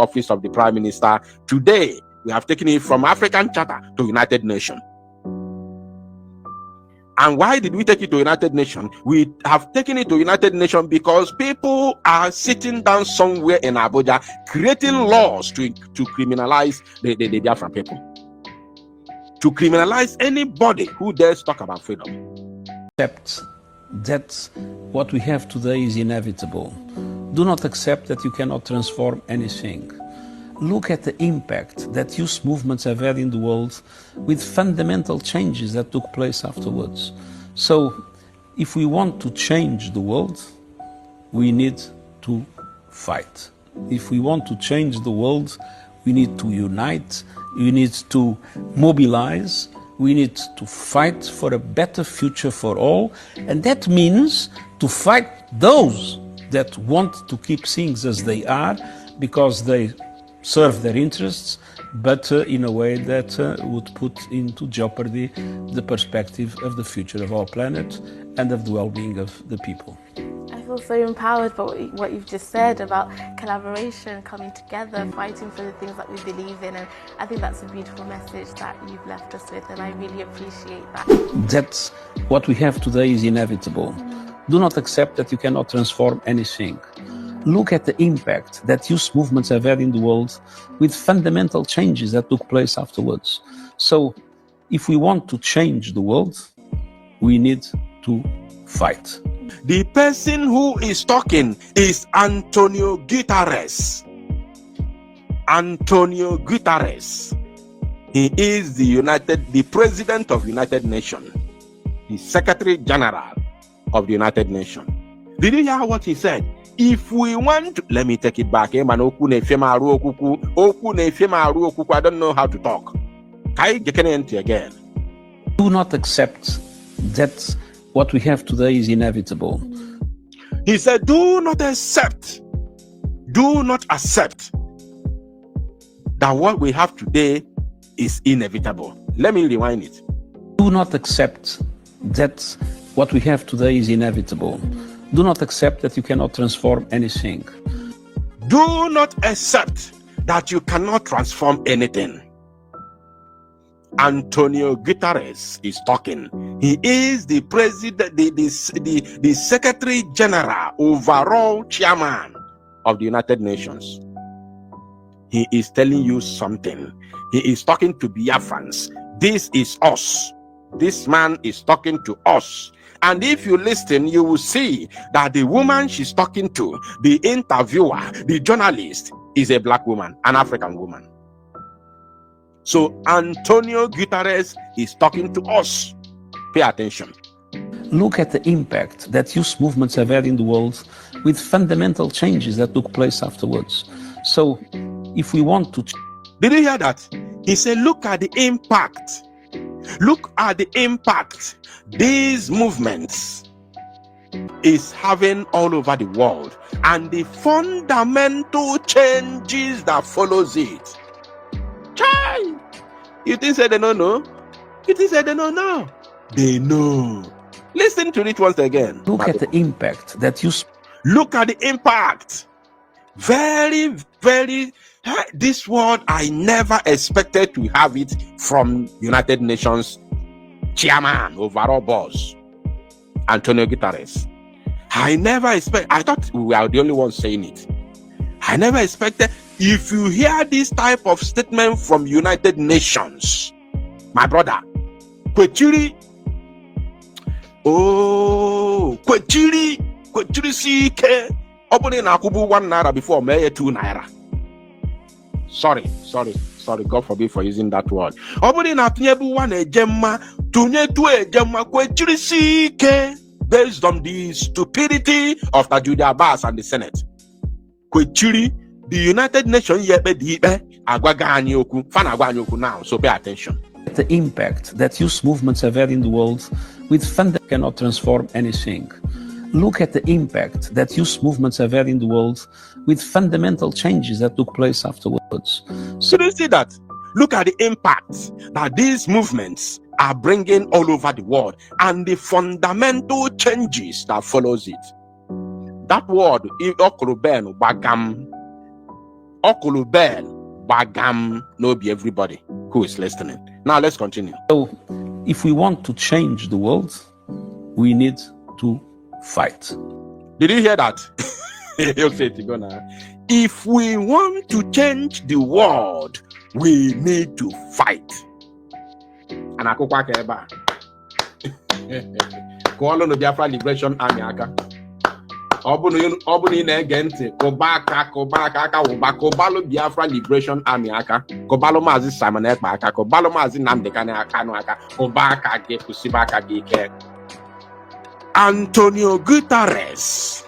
office of the Prime Minister. Today, we have taken it from African Charter to United Nations. And why did we take it to United Nations? We have taken it to United Nations because people are sitting down somewhere in Abuja creating laws to criminalize the Biafra people. To criminalize anybody who dares talk about freedom. Accept that what we have today is inevitable. Do not accept that you cannot transform anything. Look at the impact that youth movements have had in the world with fundamental changes that took place afterwards. So, if we want to change the world, we need to fight. If we want to change the world, we need to unite, we need to mobilize, we need to fight for a better future for all, and that means to fight those that want to keep things as they are because they serve their interests, but in a way that would put into jeopardy the perspective of the future of our planet and of the well-being of the people. I feel so empowered by what you've just said about collaboration, coming together, fighting for the things that we believe in, and I think that's a beautiful message that you've left us with, and I really appreciate that. That's what we have today is inevitable. Do not accept that you cannot transform anything. Look at the impact that youth movements have had in the world with fundamental changes that took place afterwards. So, if we want to change the world, we need to fight. The person who is talking is Antonio Guthierez. Antonio Guthierez. He is the President of the United Nations, the Secretary General of the United Nations. Did you hear what he said? If we want to, let me take it back. I don't know how to talk. Again. Do not accept that what we have today is inevitable. He said, do not accept that what we have today is inevitable. Let me rewind it. Do not accept that what we have today is inevitable. Do not accept that you cannot transform anything. Do not accept that you cannot transform anything. Antonio Guterres is talking. He is the president, the Secretary General, overall chairman of the United Nations. He is telling you something. He is talking to Biafrans. This is us. This man is talking to us. And if you listen, you will see that the woman she's talking to, the interviewer, the journalist, is a black woman, an African woman. So Antonio Guterres is talking to us. Pay attention. Look at the impact that youth movements have had in the world with fundamental changes that took place afterwards. So if we want to... Did you hear that? He said, look at the impact. Look at the impact these movements is having all over the world and the fundamental changes that follows it. Chai! You think they don't know? You think they don't know? They know. Listen to it once again. Look at the impact that you... Look at the impact. Very, very... This word, I never expected to have it from United Nations chairman, overall boss, Antonio Guterres. I never expect. I thought we were the only ones saying it. I never expected. If you hear this type of statement from United Nations, my brother, Kwechiri, CK, opening Akubu 1 naira before May 2 naira. Sorry, God forbid for using that word. Opening Atniebu 1 ejemma, tunye 2 ejemma, Kwechiri CK, based on the stupidity of Tajudi Abbas and the Senate. Kwechiri, the United Nations now, so pay attention. The impact that youth movements have had in the world with fundamental cannot transform anything. Look at the impact that youth movements have had in the world with fundamental changes that took place afterwards. So do you see that? Look at the impact that these movements are bringing all over the world and the fundamental changes that follows it. That word, Okulu bell, bagam, no be everybody who is listening. Now let's continue. So, if we want to change the world, we need to fight. Did you hear that? If we want to change the world, we need to fight. And I call on the Biafra Liberation Army. Obunu na-ege ntị kobalo Biafra Liberation Army aka, kobalo Mazi Simon Ekpa aka, kobalo Mazi Nnamdi Kanu aka, kobaka gị kwụsịba aka gị ike. Antonio Guthierez,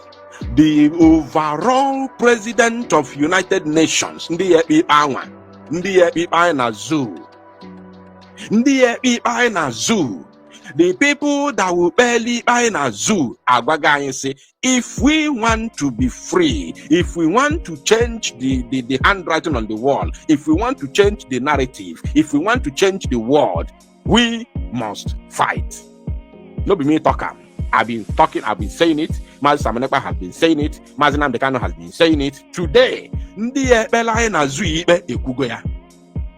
the overall president of United Nations, ndị ekpe na zoo, the people that will barely buy in a zoo, say, if we want to be free, if we want to change the handwriting on the wall, if we want to change the narrative, if we want to change the world, we must fight. No be me talker. I've been saying it. Mazi Simon Ekpa has been saying it. Mazi Nnamdi Kanu has been saying it. Today,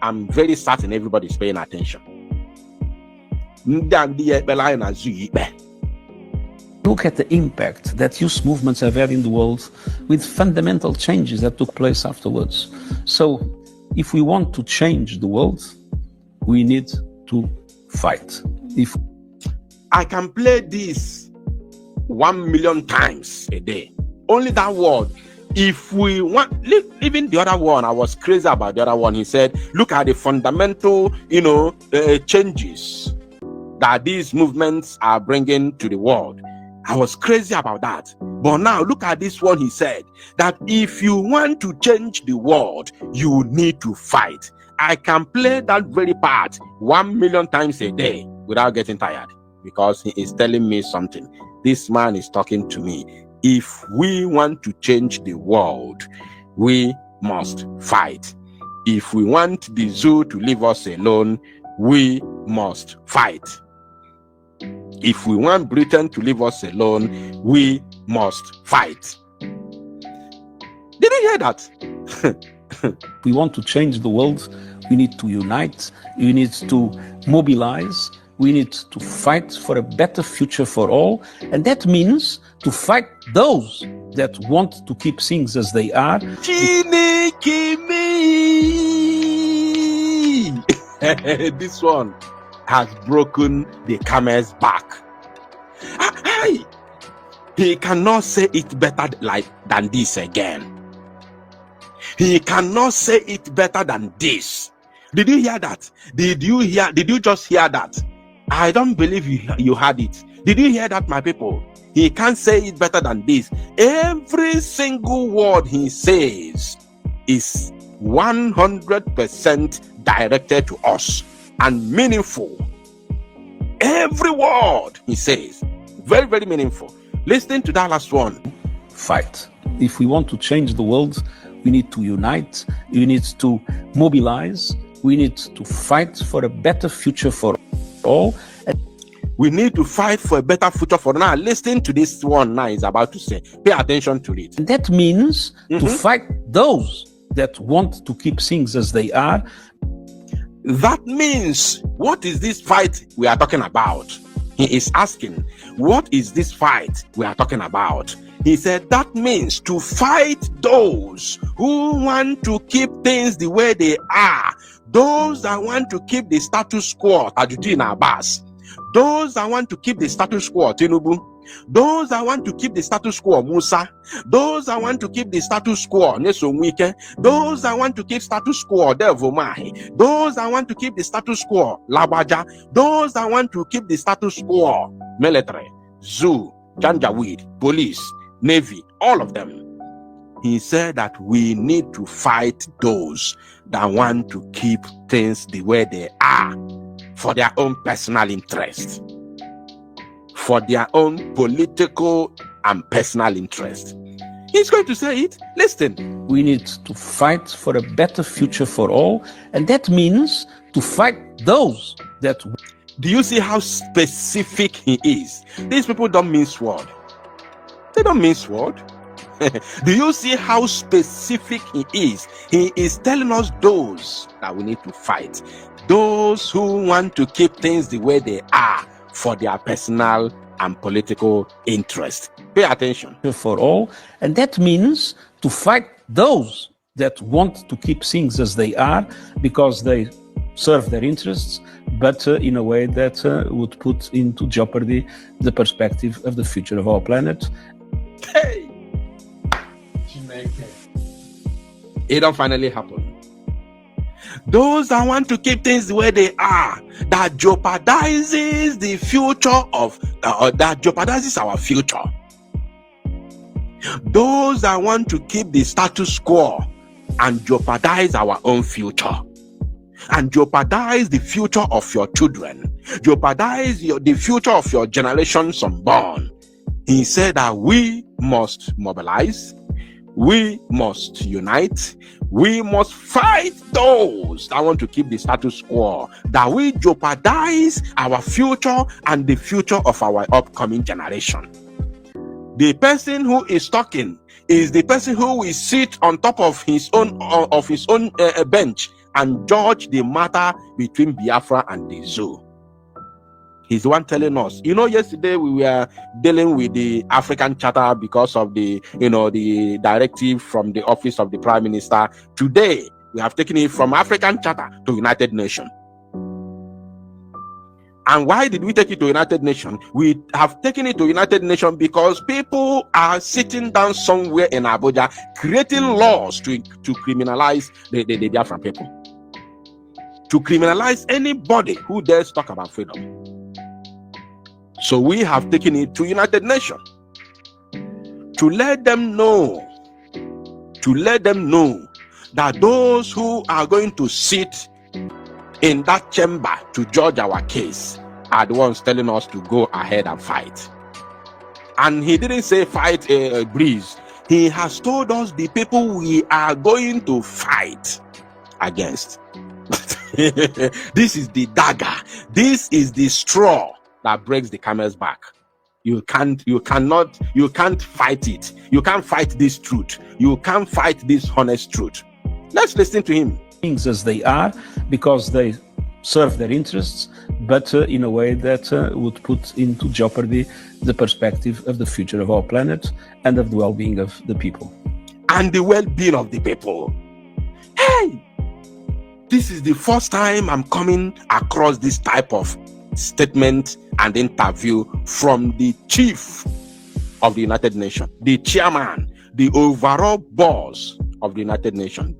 I'm very certain everybody is paying attention. Look at the impact that youth movements have had in the world with fundamental changes that took place afterwards. So, if we want to change the world, we need to fight. I can play this 1 million times a day. Only that word. If we want, even the other one, I was crazy about the other one. He said, look at the fundamental, changes that these movements are bringing to the world. I was crazy about that. But now look at this one. He said that if you want to change the world, you need to fight. I can play that very part 1 million times a day without getting tired, because he is telling me something. This man is talking to me. If we want to change the world, we must fight. If we want the zoo to leave us alone, we must fight. If we want Britain to leave us alone, we must fight. Did you hear that? We want to change the world, we need to unite, we need to mobilize, we need to fight for a better future for all, and that means to fight those that want to keep things as they are. This one has broken the camel's back. He cannot say it better than this again. He cannot say it better than this. Did you hear that? Did you just hear that? I don't believe you heard it. Did you hear that, my people? He can't say it better than this. Every single word he says is 100% directed to us and meaningful. Every word he says, very, very meaningful. Listen to that last one. Fight. If we want to change the world, we need to unite, we need to mobilize, we need to fight for a better future for all. We need to fight for a better future for now. Listen to this one now he's about to say. Pay attention to it. And that means to fight those that want to keep things as they are. That means, what is this fight we are talking about? He is asking, what is this fight we are talking about? He said, that means to fight those who want to keep things the way they are. Those that want to keep the status quo, Tajuddin Abbas. Those that want to keep the status quo, Tinubu. Those that want to keep the status quo, Musa. Those that want to keep the status quo, Nesomwike. Those that want to keep status quo, Devomahi. Those that want to keep the status quo, Labaja. Those that want to keep the status quo, military, zoo, Janjaweed, police, navy, all of them. He said that we need to fight those that want to keep things the way they are for their own personal interest, for their own political and personal interest. He's going to say it. Listen. We need to fight for a better future for all, and that means to fight those that... Do you see how specific he is? These people don't mince word. They don't mince word. Do you see how specific he is? He is telling us those that we need to fight. Those who want to keep things the way they are for their personal and political interest. Pay attention. For all, and that means to fight those that want to keep things as they are because they serve their interests, but in a way that would put into jeopardy the perspective of the future of our planet. Hey! It don't finally happen. Those that want to keep things the way they are, that jeopardizes the future of, that jeopardizes our future. Those that want to keep the status quo and jeopardize our own future, and jeopardize the future of your children, jeopardize the future of your generations unborn. He said that we must mobilize, we must unite, we must fight those that want to keep the status quo, that we jeopardize our future and the future of our upcoming generation. The person who is talking is the person who will sit on top of his own bench and judge the matter between Biafra and the zoo. He's the one telling us. Yesterday we were dealing with the African Charter because of the directive from the office of the Prime Minister. Today we have taken it from African Charter to United Nations. And why did we take it to United Nations? We have taken it to United Nations because people are sitting down somewhere in Abuja creating laws to criminalize the Biafran people, to criminalize anybody who dares talk about freedom. So we have taken it to United Nations to let them know that those who are going to sit in that chamber to judge our case are the ones telling us to go ahead and fight. And he didn't say fight a breeze. He has told us the people we are going to fight against. This is the dagger. This is the straw that breaks the camel's back. You can't fight it. You can't fight this truth. You can't fight this honest truth. Let's listen to him. Things as they are because they serve their interests, but in a way that would put into jeopardy the perspective of the future of our planet and of the well-being of the people. And the well-being of the people. Hey! This is the first time I'm coming across this type of statement and interview from the chief of the United Nations, the chairman, the overall boss of the United Nations.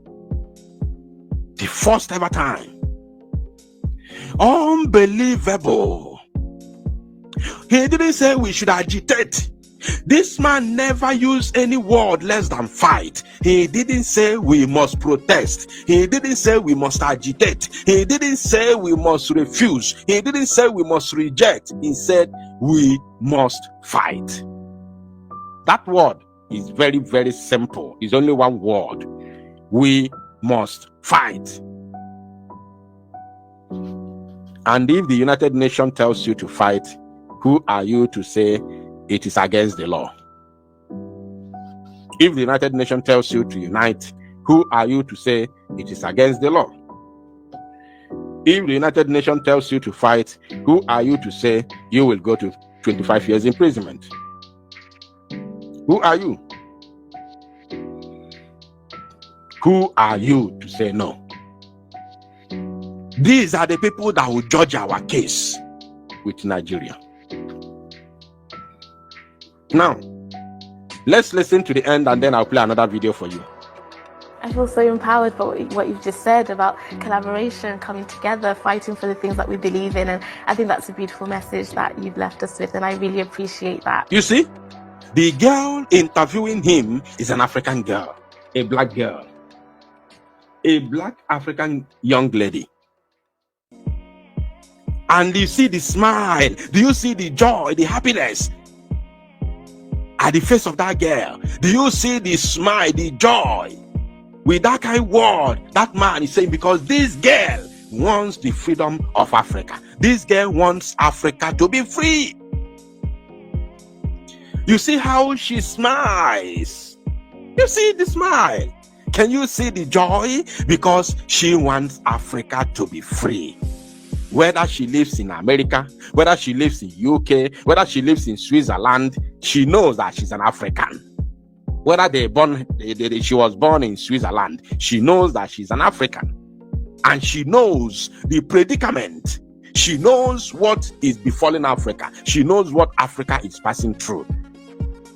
The first ever time. Unbelievable. He didn't say we should agitate. This man never used any word less than fight. He didn't say we must protest. He didn't say we must agitate. He didn't say we must refuse. He didn't say we must reject. He said we must fight. That word is very, very simple. It's only one word. We must fight. And if the United Nations tells you to fight, who are you to say it is against the law? If the United Nations tells you to unite, who are you to say it is against the law? If the United Nations tells you to fight, who are you to say you will go to 25 years imprisonment? Who are you? Who are you to say no? These are the people that will judge our case with Nigeria. Now, let's listen to the end and then I'll play another video for you. I feel so empowered by what you've just said about collaboration, coming together, fighting for the things that we believe in. And I think that's a beautiful message that you've left us with. And I really appreciate that. You see, the girl interviewing him is an African girl, a black girl, a black African young lady. And you see the smile, do you see the joy, the happiness at the face of that girl? Do you see the smile, the joy? With that kind of word, that man is saying, because this girl wants the freedom of Africa. This girl wants Africa to be free. You see how she smiles. You see the smile. Can you see the joy? Because she wants Africa to be free. Whether she lives in America, whether she lives in UK, whether she lives in Switzerland, she knows that she's an African. Whether she was born in Switzerland, she knows that she's an African. And she knows the predicament. She knows what is befalling Africa. She knows what Africa is passing through.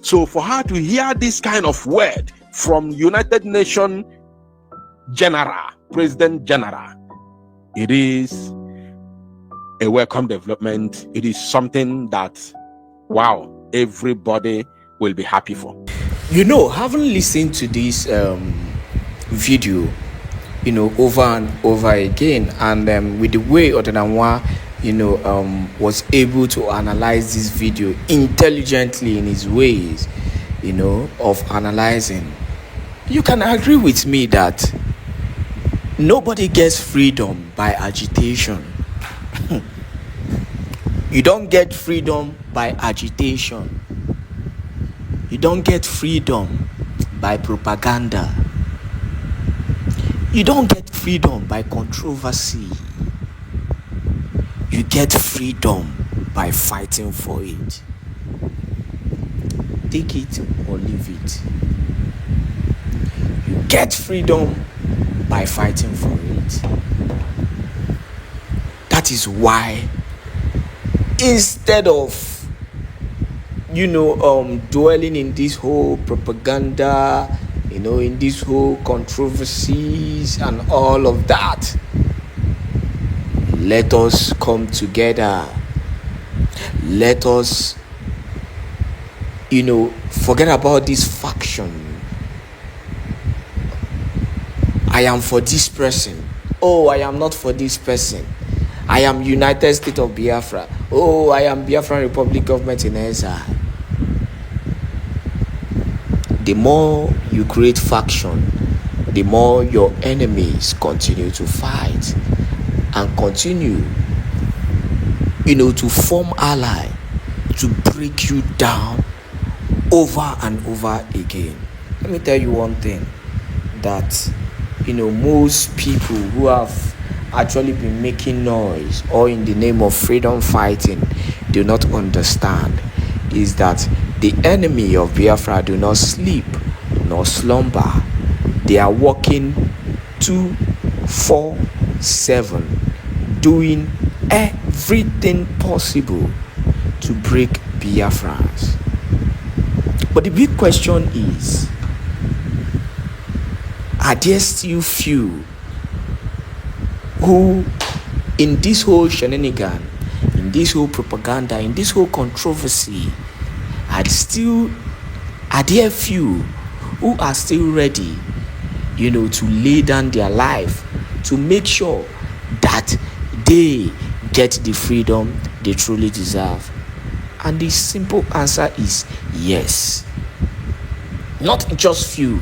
So for her to hear this kind of word from United Nations General, President General, it is a welcome development. It is something that, wow, everybody will be happy for. You know, having listened to this video, you know, over and over again, and with the way Odenanwa, you know, was able to analyze this video intelligently in his ways, you know, of analyzing, you can agree with me that nobody gets freedom by agitation. You don't get freedom by agitation. You don't get freedom by propaganda. You don't get freedom by controversy. You get freedom by fighting for it. Take it or leave it. You get freedom by fighting for it. That is why, instead of, you know, dwelling in this whole propaganda, you know, in this whole controversies and all of that, let us come together. Let us, you know, forget about this faction. I am for this person. Oh, I am not for this person. I am United States of Biafra. Oh, I am Biafra Republic government in exile. The more you create faction, the more your enemies continue to fight and continue, you know, to form ally to break you down over and over again. Let me tell you one thing that, you know, most people who have actually been making noise or in the name of freedom fighting do not understand is that the enemy of Biafra do not sleep nor slumber. They are working 24/7, doing everything possible to break Biafrans. But the big question is, are there still few who, in this whole shenanigan, in this whole propaganda, in this whole controversy, are there few who are still ready, you know, to lay down their life to make sure that they get the freedom they truly deserve? And the simple answer is yes. Not just few,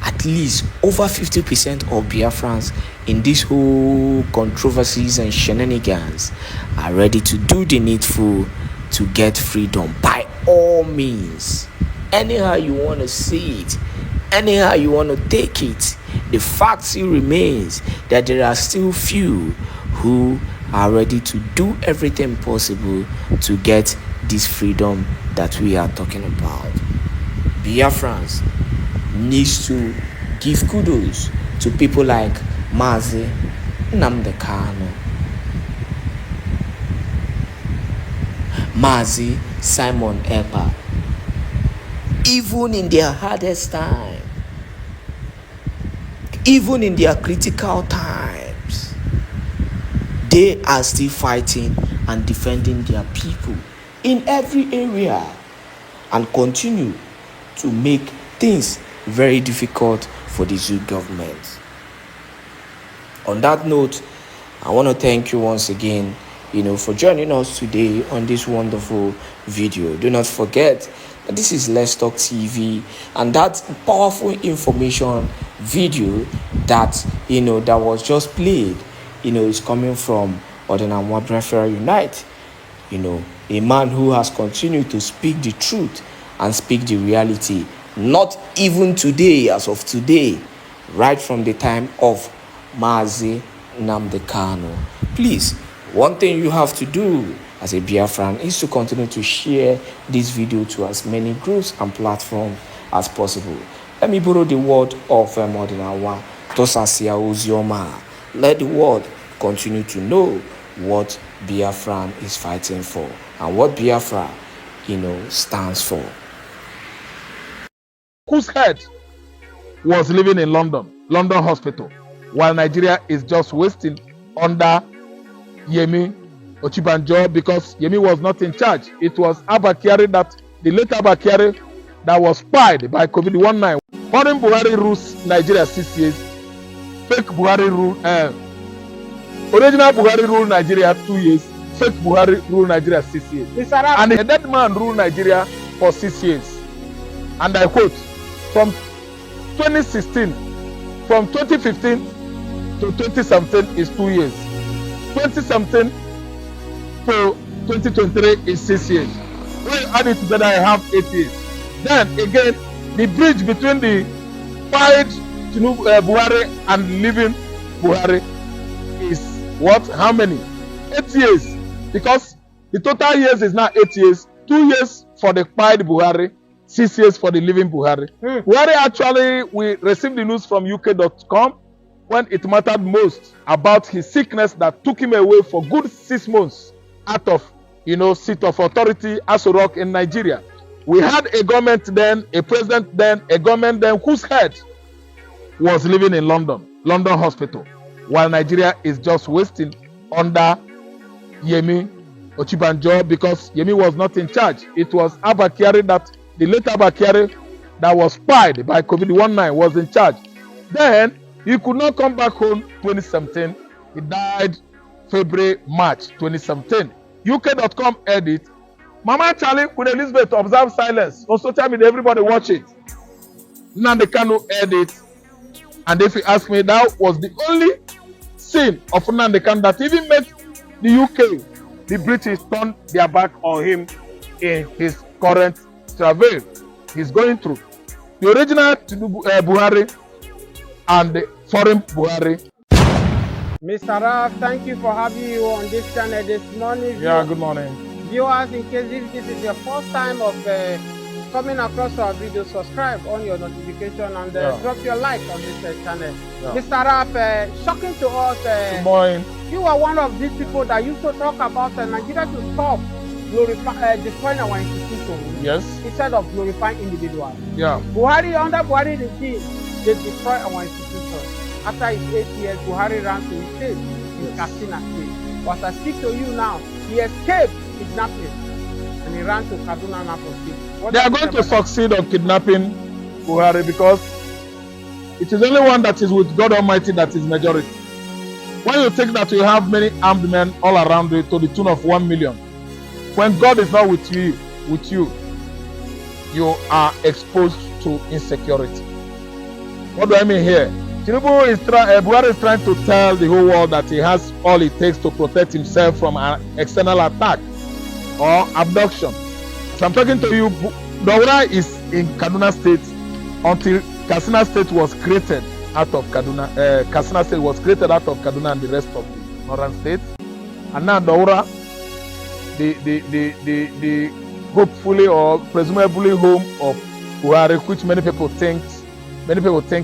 at least over 50% of Biafrans in this whole controversies and shenanigans are ready to do the needful to get freedom by all means. Anyhow you want to see it, anyhow you want to take it, the fact still remains that there are still few who are ready to do everything possible to get this freedom that we are talking about. Biafrans needs to give kudos to people like Mazi Nnamdi Kanu, Mazi Simon Ekpa. Even in their hardest time, even in their critical times, they are still fighting and defending their people in every area and continue to make things very difficult for the Zoo government. On that note, I want to thank you once again, you know, for joining us today on this wonderful video. Do not forget that this is Let's Talk TV, and that powerful information video that, you know, that was just played, you know, is coming from Biafra Unite. a man who has continued to speak the truth and speak the reality, not even today, as of today, right from the time of Mazi Nnamdi Kanu. Please, one thing you have to do as a Biafran is to continue to share this video to as many groups and platforms as possible. Let me borrow the word of Modinawa, Tosasia Uzioma. Let the world continue to know what Biafran is fighting for and what Biafra, stands for. Whose head was living in London hospital, while Nigeria is just wasting under Yemi Ochibanjo because Yemi was not in charge. It was the late Abakari that was spied by COVID-19. Foreign Buhari rules Nigeria 6 years. Fake Buhari rule, original Buhari ruled Nigeria 2 years. Fake Buhari ruled Nigeria 6 years. And a dead man ruled Nigeria for 6 years. And I quote, from 2016, from 2015 to 2017 is 2 years. 2017 to 2023 is 6 years. When you add it together, I have 8 years. Then again, the bridge between the fired Buhari and living Buhari is what? How many? 8 years. Because the total years is now 8 years. 2 years for the fired Buhari, 6 years for the living Buhari. Buhari actually, we received the news from UK.com when it mattered most about his sickness that took him away for good 6 months out of, seat of authority, Aso Rock in Nigeria. We had a government then, a president then, a government then whose head was living in London hospital, while Nigeria is just wasting under Yemi Ochibanjo because Yemi was not in charge. It was the late Abakari that was spied by COVID-19 was in charge. Then he could not come back home 2017. He died March 2017. UK.com edit. Mama Charlie with Elizabeth observe silence. On social media, everybody watch it. Nnamdi Kanu edit. And if you ask me, that was the only scene of Nnamdi Kanu that even made the UK, the British, turn their back on him in his current travail he's going through. The original Buhari and the foreign Buhari. Mr. Raf, thank you for having you on this channel this morning. Yeah, good morning. Viewers, in case if this is your first time of coming across our video, subscribe on your notification and drop your like on this channel. Yeah. Mr. Raf, shocking to us. Good morning. You are one of these people that used to talk about Nigeria to stop destroying our institutions. Yes. Instead of glorifying individuals. Yeah. Under Buhari regime, they destroy our institutions. After his 8 years, Buhari ran to his state in Katsina State. But I speak to you now, he escaped kidnapping and he ran to Kaduna State. They are going to succeed on kidnapping Buhari because it is only one that is with God Almighty that is majority. When you think that you have many armed men all around you to the tune of 1 million, when God is not with you, are exposed to insecurity. What do I mean here? Buhari is trying to tell the whole world that he has all it takes to protect himself from an external attack or abduction. So I'm talking to you, Daura is in Kaduna State until Katsina State was created out of Kaduna. Katsina State was created out of Kaduna and the rest of the northern states. And now Daura, the hopefully or presumably home of Buhari, which many people think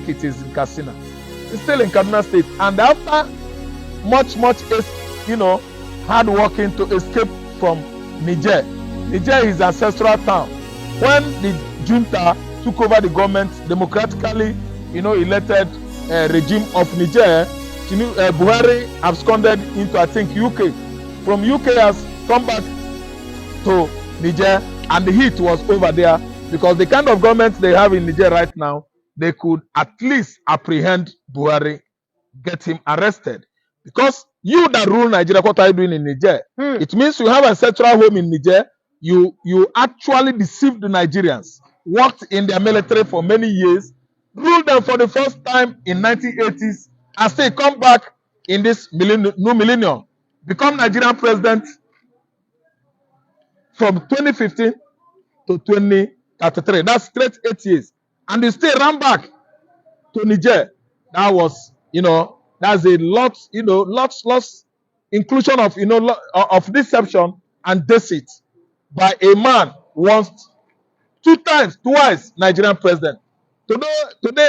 it is in Katsina. It's still in Kaduna State, and after much hard working to escape from Niger is ancestral town. When the junta took over the government, democratically elected regime of Niger, Buhari absconded into, I think, UK. From UK has come back to Niger, and the heat was over there because the kind of government they have in Niger right now, they could at least apprehend Buhari, get him arrested. Because you that rule Nigeria, what are you doing in Niger? It means you have a central home in Niger. You actually deceived the Nigerians, worked in their military for many years, ruled them for the first time in 1980s, and still come back in this new millennium, become Nigerian president from 2015 to 2033. That's straight 8 years. And you still ran back to Niger. That was, that's a lot, lots inclusion of, of deception and deceit by a man once, twice Nigerian president. Today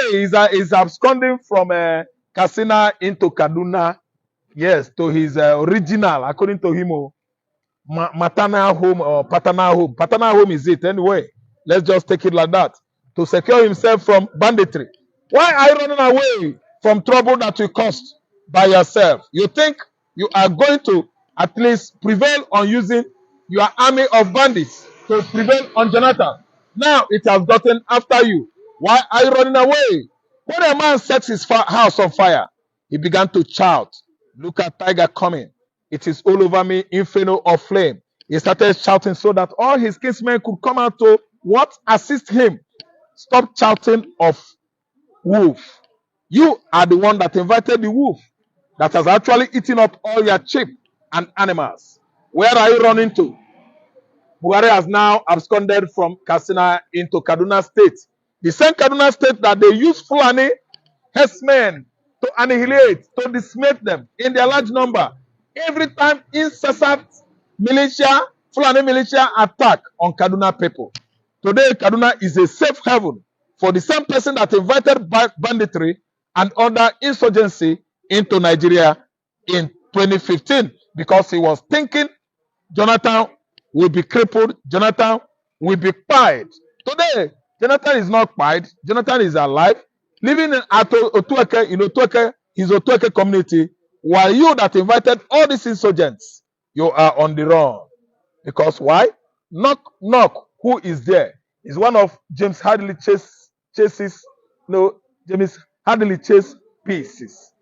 is absconding from Katsina into Kaduna. Yes, to his original, according to him, maternal home or paternal home. Paternal home is it anyway. Let's just take it like that. To secure himself from banditry. Why are you running away from trouble that you caused by yourself? You think you are going to at least prevail on using your army of bandits to prevail on Jonathan? Now it has gotten after you. Why are you running away? When a man sets his house on fire, he began to shout, "Look at tiger coming. It is all over me, inferno of flame." He started shouting so that all his kinsmen could come out to what? Assist him. Stop shouting of wolf. You are the one that invited the wolf that has actually eaten up all your sheep and animals. Where are you running to? Buhari has now absconded from Katsina into Kaduna State. The same Kaduna State that they use Fulani herdsmen to annihilate, to decimate them in their large number. Every time incessant militia, Fulani militia attack on Kaduna people. Today, Kaduna is a safe haven for the same person that invited banditry and other insurgency into Nigeria in 2015 because he was thinking Jonathan will be crippled, Jonathan will be pied. Today, Jonathan is not pied, Jonathan is alive, living in Otueke, in Otueke, his Otueke community, while you that invited all these insurgents, you are on the run. Because why? Knock, knock, who is there? Is one of James Hadley Chase's, James Hadley Chase pieces.